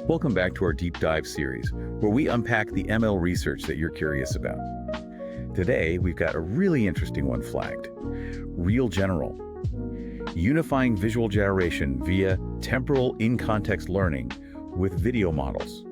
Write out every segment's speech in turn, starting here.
Welcome back to our deep dive series, where we unpack the ML research that you're curious about. Today, we've got a really interesting one flagged. RealGeneral, unifying visual generation via temporal in-context learning with video models.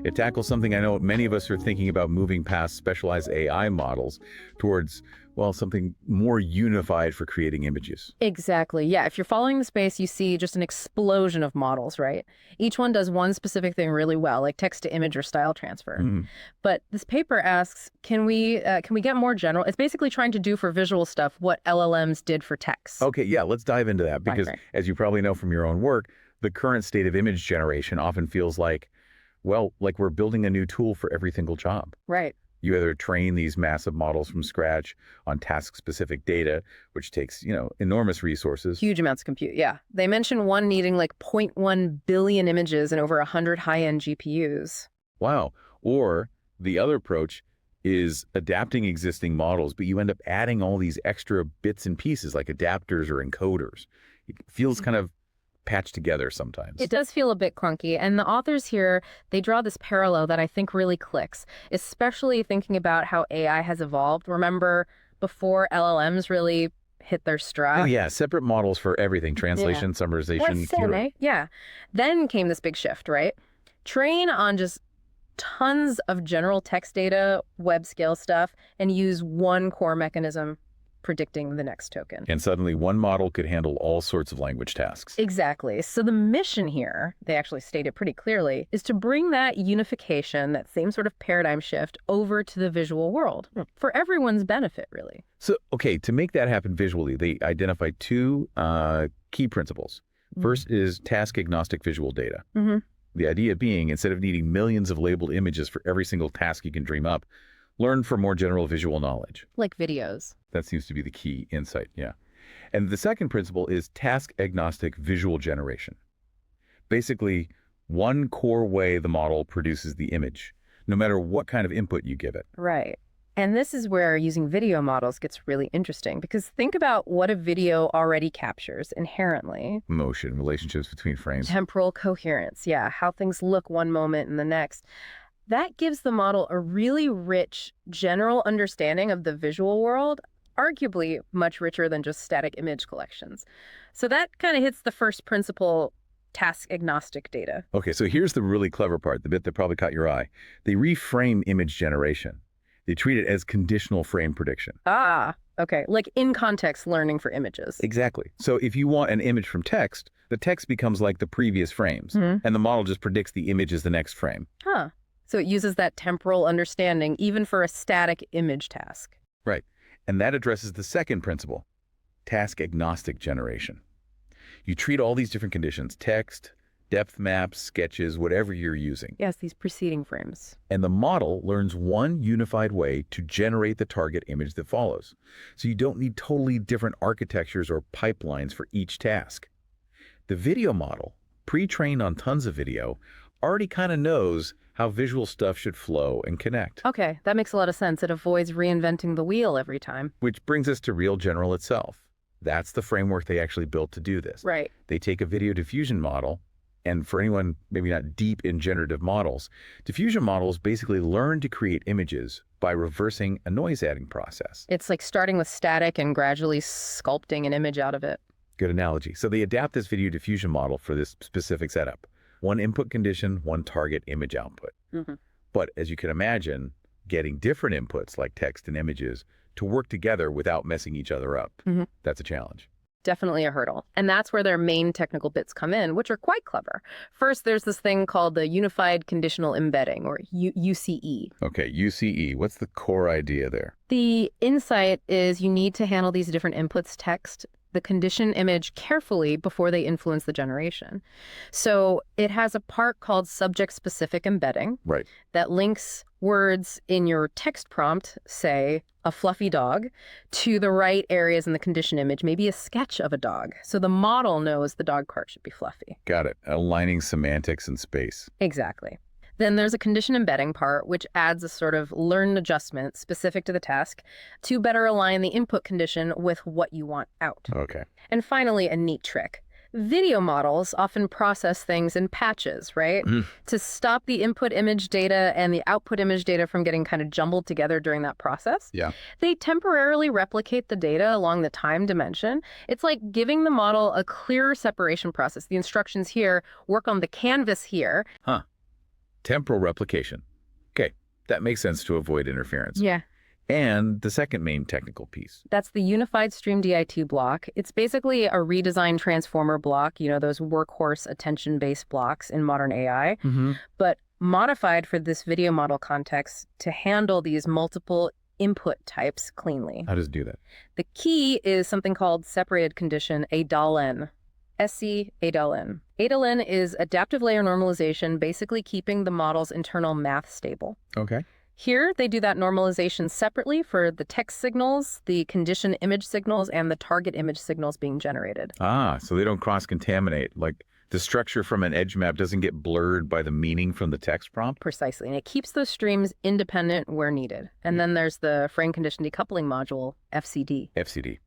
It tackles something I know many of us are thinking about, moving past specialized AI models towards, well, something more unified for creating images. Exactly. Yeah. If you're following the space, you see just an explosion of models, right? Each one does one specific thing really well, like text to image or style transfer. But this paper asks, can we get more general? It's basically trying to do for visual stuff what LLMs did for text. Okay, yeah, let's dive into that because, as you probably know from your own work, the current state of image generation often feels like, well, like we're building a new tool for every single job. Right. You either train these massive models from scratch on task-specific data, which takes, enormous resources. Huge amounts of compute, yeah. They mention one needing like 0.1 billion images and over 100 high-end GPUs. Wow. Or the other approach is adapting existing models, but you end up adding all these extra bits and pieces like adapters or encoders. It feels kind of patched together sometimes. It does feel a bit clunky. And the authors here, they draw this parallel that I think really clicks, especially thinking about how AI has evolved. Remember, before LLMs really hit their stride? Oh, yeah. Separate models for everything. Translation, summarization. Yeah. Then came this big shift, right? Train on just tons of general text data, web scale stuff, and use one core mechanism predicting the next token. And suddenly one model could handle all sorts of language tasks. Exactly. So the mission here, they actually state it pretty clearly, is to bring that unification, that same sort of paradigm shift, over to the visual world for everyone's benefit, really. So, okay, to make that happen visually, they identified two key principles. First is task-agnostic visual data. The idea being, instead of needing millions of labeled images for every single task you can dream up, learn for more general visual knowledge. Like videos. That seems to be the key insight, yeah. And the second principle is task-agnostic visual generation. Basically, one core way the model produces the image, no matter what kind of input you give it. Right. And this is where using video models gets really interesting, because think about what a video already captures inherently. Motion, relationships between frames. Temporal coherence, yeah, how things look one moment and the next. That gives the model a really rich general understanding of the visual world, arguably much richer than just static image collections. So that kind of hits the first principle, task-agnostic data. Okay, so here's the really clever part, the bit that probably caught your eye. They reframe image generation. They treat it as conditional frame prediction. Ah, okay, like in-context learning for images. Exactly. So if you want an image from text, the text becomes like the previous frames, and the model just predicts the image as the next frame. Huh. So it uses that temporal understanding even for a static image task. Right. And that addresses the second principle, task-agnostic generation. You treat all these different conditions, text, depth maps, sketches, whatever you're using. Yes, these preceding frames. And the model learns one unified way to generate the target image that follows. So you don't need totally different architectures or pipelines for each task. The video model, pre-trained on tons of video, already kind of knows how visual stuff should flow and connect. Okay, that makes a lot of sense. It avoids reinventing the wheel every time. Which brings us to RealGeneral itself. That's the framework they actually built to do this. Right. They take a video diffusion model, and for anyone maybe not deep in generative models, diffusion models basically learn to create images by reversing a noise adding process. It's like starting with static and gradually sculpting an image out of it. Good analogy. So they adapt this video diffusion model for this specific setup. One input condition, one target image output. But as you can imagine, getting different inputs like text and images to work together without messing each other up, that's a challenge. Definitely a hurdle. And that's where their main technical bits come in, which are quite clever. First, there's this thing called the Unified Conditional Embedding, or UCE. Okay, UCE. What's the core idea there? The insight is you need to handle these different inputs, text, the condition image carefully before they influence the generation. So it has a part called subject-specific embedding that links words in your text prompt, say a fluffy dog, to the right areas in the condition image, maybe a sketch of a dog. So the model knows the dog part should be fluffy. Got it. Aligning semantics and space. Exactly. Then there's a condition embedding part, which adds a sort of learned adjustment specific to the task to better align the input condition with what you want out. Okay. And finally, a neat trick. Video models often process things in patches, right? To stop the input image data and the output image data from getting kind of jumbled together during that process. Yeah. They temporarily replicate the data along the time dimension. It's like giving the model a clearer separation process. The instructions here work on the canvas here. Huh. Temporal replication. Okay, that makes sense to avoid interference. Yeah. And the second main technical piece. That's the Unified Stream DIT block. It's basically a redesigned transformer block, those workhorse attention-based blocks in modern AI, but modified for this video model context to handle these multiple input types cleanly. How does it do that? The key is something called Separated Condition AdaIN. Adalin. Adalin is adaptive layer normalization, basically keeping the model's internal math stable. Okay. Here, they do that normalization separately for the text signals, the condition image signals, and the target image signals being generated. Ah, so they don't cross-contaminate. Like the structure from an edge map doesn't get blurred by the meaning from the text prompt? Precisely, and it keeps those streams independent where needed. And then there's the frame condition decoupling module, FCD. FCD.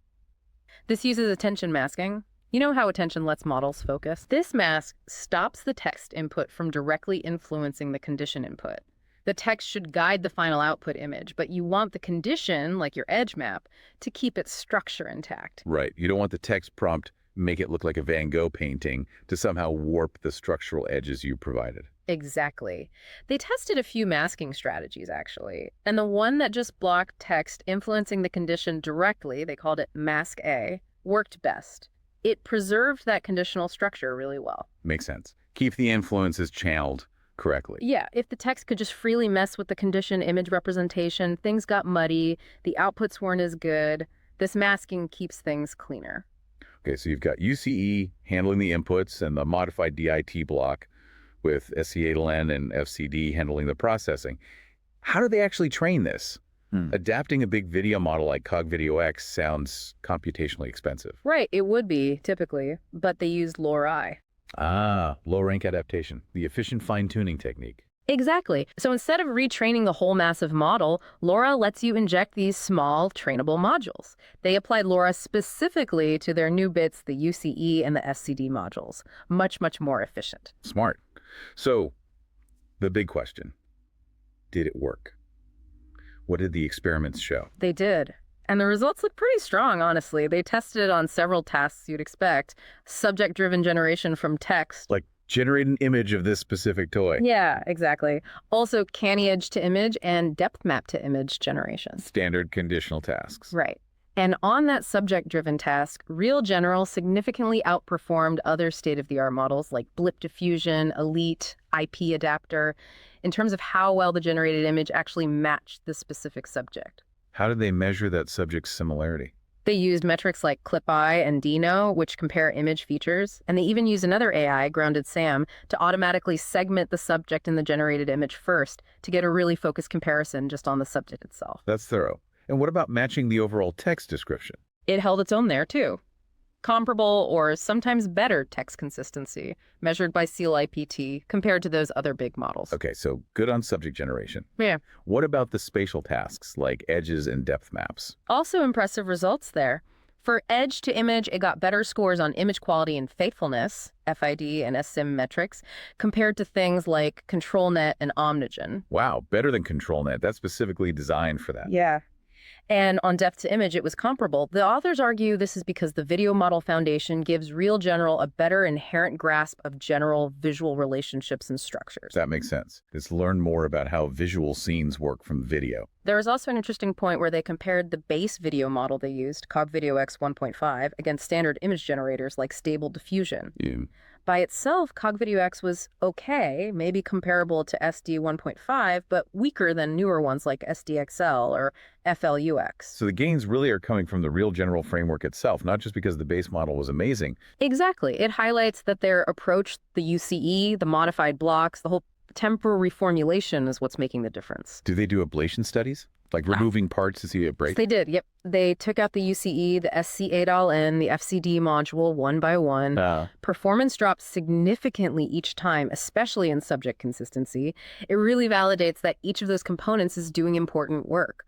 This uses attention masking. You know how attention lets models focus? This mask stops the text input from directly influencing the condition input. The text should guide the final output image, but you want the condition, like your edge map, to keep its structure intact. Right. You don't want the text prompt make it look like a Van Gogh painting to somehow warp the structural edges you provided. Exactly. They tested a few masking strategies, actually. And the one that just blocked text influencing the condition directly, they called it Mask A, worked best. It preserved that conditional structure really well. Makes sense. Keep the influences channeled correctly. Yeah, if the text could just freely mess with the condition image representation, things got muddy, the outputs weren't as good, this masking keeps things cleaner. Okay, so you've got UCE handling the inputs and the modified DIT block with SC-Adalin and FCD handling the processing. How do they actually train this? Adapting a big video model like CogVideoX sounds computationally expensive. Right, it would be, typically, but they used LoRi. Ah, low-rank adaptation, the efficient fine-tuning technique. Exactly. So instead of retraining the whole massive model, LoRa lets you inject these small, trainable modules. They applied LoRa specifically to their new bits, the UCE and the SCD modules. Much, much more efficient. Smart. So, the big question, did it work? What did the experiments show? They did. And the results look pretty strong, honestly. They tested it on several tasks you'd expect. Subject-driven generation from text. Like generate an image of this specific toy. Yeah, exactly. Also, canny edge to image and depth map to image generation. Standard conditional tasks. Right. And on that subject-driven task, RealGeneral significantly outperformed other state-of-the-art models like Blip Diffusion, Elite, IP Adapter, in terms of how well the generated image actually matched the specific subject. How did they measure that subject's similarity? They used metrics like ClipEye and Dino, which compare image features, and they even used another AI, Grounded SAM, to automatically segment the subject in the generated image first to get a really focused comparison just on the subject itself. That's thorough. And what about matching the overall text description? It held its own there, too. Comparable or sometimes better text consistency, measured by CLIPT, compared to those other big models. Okay, so good on subject generation. Yeah. What about the spatial tasks like edges and depth maps? Also impressive results there. For edge to image, it got better scores on image quality and faithfulness, FID and SSIM metrics, compared to things like ControlNet and Omnigen. Wow, better than ControlNet. That's specifically designed for that. Yeah. And on depth to image, it was comparable. The authors argue this is because the video model foundation gives RealGeneral a better inherent grasp of general visual relationships and structures. That makes sense. It's learn more about how visual scenes work from video. There was also an interesting point where they compared the base video model they used, CogVideoX 1.5, against standard image generators like Stable Diffusion. Yeah. By itself, CogVideoX was okay, maybe comparable to SD 1.5, but weaker than newer ones like SDXL or FLUX. So the gains really are coming from the RealGeneral framework itself, not just because the base model was amazing. Exactly. It highlights that their approach, the UCE, the modified blocks, the whole temporal reformulation is what's making the difference. Do they do ablation studies? Like removing parts to see it break? They did, yep. They took out the UCE, the SC-Adalin, the FCD module one by one. Performance dropped significantly each time, especially in subject consistency. It really validates that each of those components is doing important work.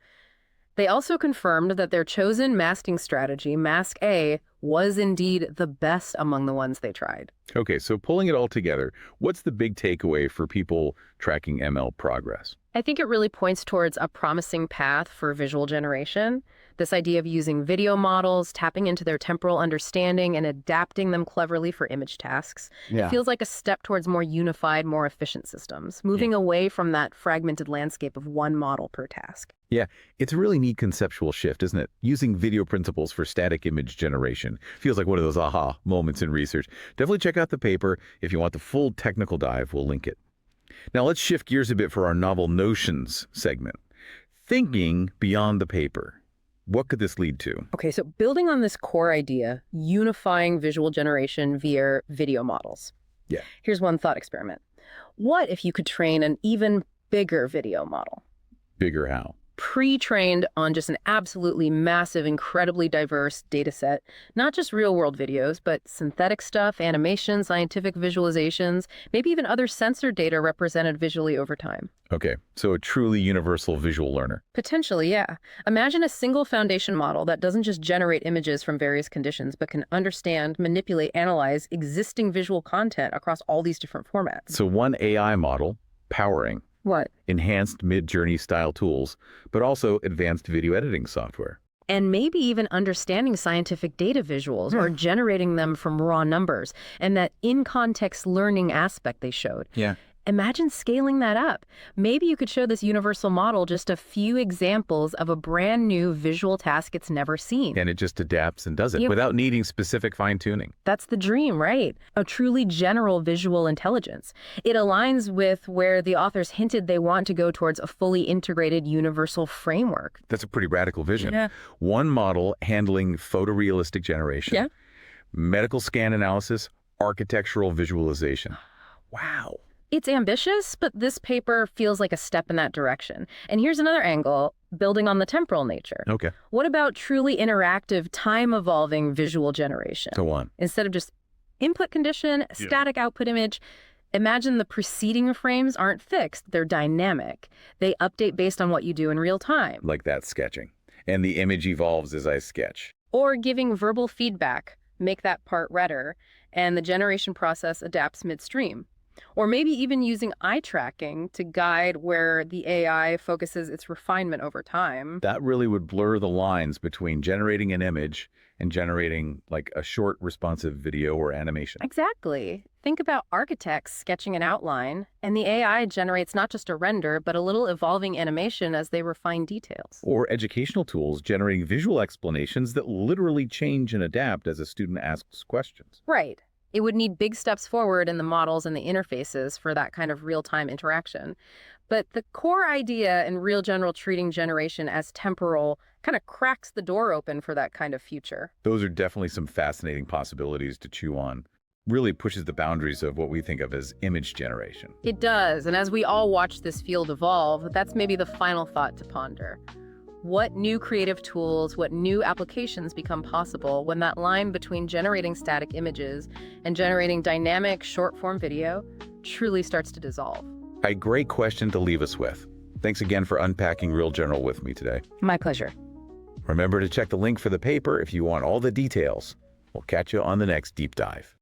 They also confirmed that their chosen masking strategy, Mask A, was indeed the best among the ones they tried. Okay, so pulling it all together, what's the big takeaway for people tracking ML progress? I think it really points towards a promising path for visual generation. This idea of using video models, tapping into their temporal understanding, and adapting them cleverly for image tasks. It feels like a step towards more unified, more efficient systems, moving away from that fragmented landscape of one model per task. Yeah, it's a really neat conceptual shift, isn't it? Using video principles for static image generation. Feels like one of those aha moments in research. Definitely check out the paper. If you want the full technical dive, we'll link it. Now let's shift gears a bit for our novel notions segment. Thinking beyond the paper. What could this lead to? Okay, so building on this core idea, unifying visual generation via video models. Yeah. Here's one thought experiment. What if you could train an even bigger video model? Bigger how? Pre-trained on just an absolutely massive, incredibly diverse data set, not just real-world videos, but synthetic stuff, animation, scientific visualizations, maybe even other sensor data represented visually over time. Okay, so a truly universal visual learner. Potentially, yeah. Imagine a single foundation model that doesn't just generate images from various conditions, but can understand, manipulate, analyze existing visual content across all these different formats. So one AI model powering What? enhanced mid-journey style tools, but also advanced video editing software. And maybe even understanding scientific data visuals or generating them from raw numbers, and that in-context learning aspect they showed. Yeah. Imagine scaling that up. Maybe you could show this universal model just a few examples of a brand new visual task it's never seen. And it just adapts and does it Yep. without needing specific fine-tuning. That's the dream, right? A truly general visual intelligence. It aligns with where the authors hinted they want to go towards a fully integrated universal framework. That's a pretty radical vision. Yeah. One model handling photorealistic generation, Yeah. medical scan analysis, architectural visualization. Wow. It's ambitious, but this paper feels like a step in that direction. And here's another angle, building on the temporal nature. Okay. What about truly interactive, time-evolving visual generation? Go on. Instead of just input condition, static output image, imagine the preceding frames aren't fixed, they're dynamic. They update based on what you do in real time. Like that sketching. And the image evolves as I sketch. Or giving verbal feedback, make that part redder, and the generation process adapts midstream. Or maybe even using eye tracking to guide where the AI focuses its refinement over time. That really would blur the lines between generating an image and generating like a short responsive video or animation. Exactly. Think about architects sketching an outline, and the AI generates not just a render, but a little evolving animation as they refine details. Or educational tools generating visual explanations that literally change and adapt as a student asks questions. Right. It would need big steps forward in the models and the interfaces for that kind of real-time interaction. But the core idea in RealGeneral treating generation as temporal kind of cracks the door open for that kind of future. Those are definitely some fascinating possibilities to chew on. Really pushes the boundaries of what we think of as image generation. It does, and as we all watch this field evolve, that's maybe the final thought to ponder. What new creative tools, what new applications become possible when that line between generating static images and generating dynamic short-form video truly starts to dissolve? A great question to leave us with. Thanks again for unpacking RealGeneral with me today. My pleasure. Remember to check the link for the paper if you want all the details. We'll catch you on the next deep dive.